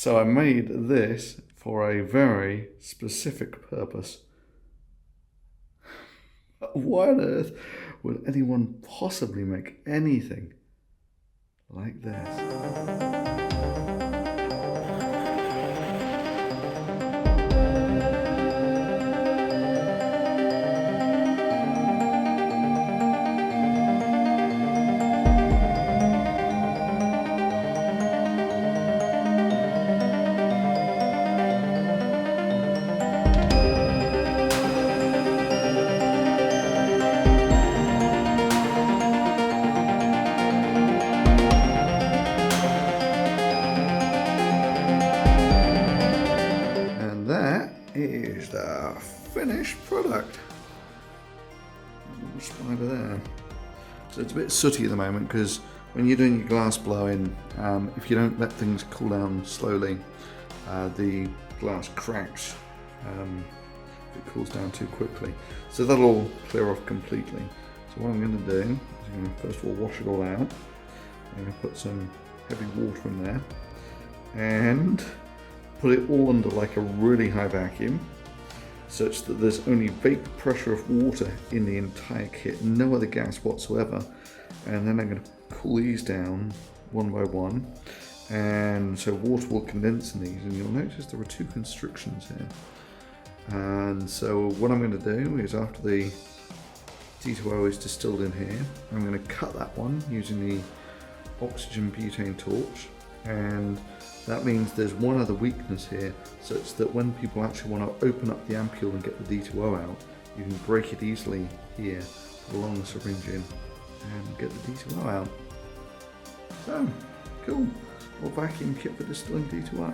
So I made this for a very specific purpose. Why on earth would anyone possibly make anything like this? Is the finished product. Spider there. So it's a bit sooty at the moment because when you're doing your glass blowing, if you don't let things cool down slowly, the glass cracks if it cools down too quickly. So that'll all clear off completely. So what I'm going to do is I'm going to first of all wash it all out. I'm going to put some heavy water in there and put it all under like a really high vacuum such that there's only vapor pressure of water in the entire kit, no other gas whatsoever. And then I'm going to cool these down one by one, and so water will condense in these, and you'll notice there are two constrictions here. And so what I'm going to do is, after the D2O is distilled in here, I'm going to cut that one using the oxygen butane torch, and that means there's one other weakness here, such that when people actually want to open up the ampule and get the D2O out, you can break it easily here, put a long syringe in, and get the D2O out. So, cool, little vacuum kit for distilling D2O.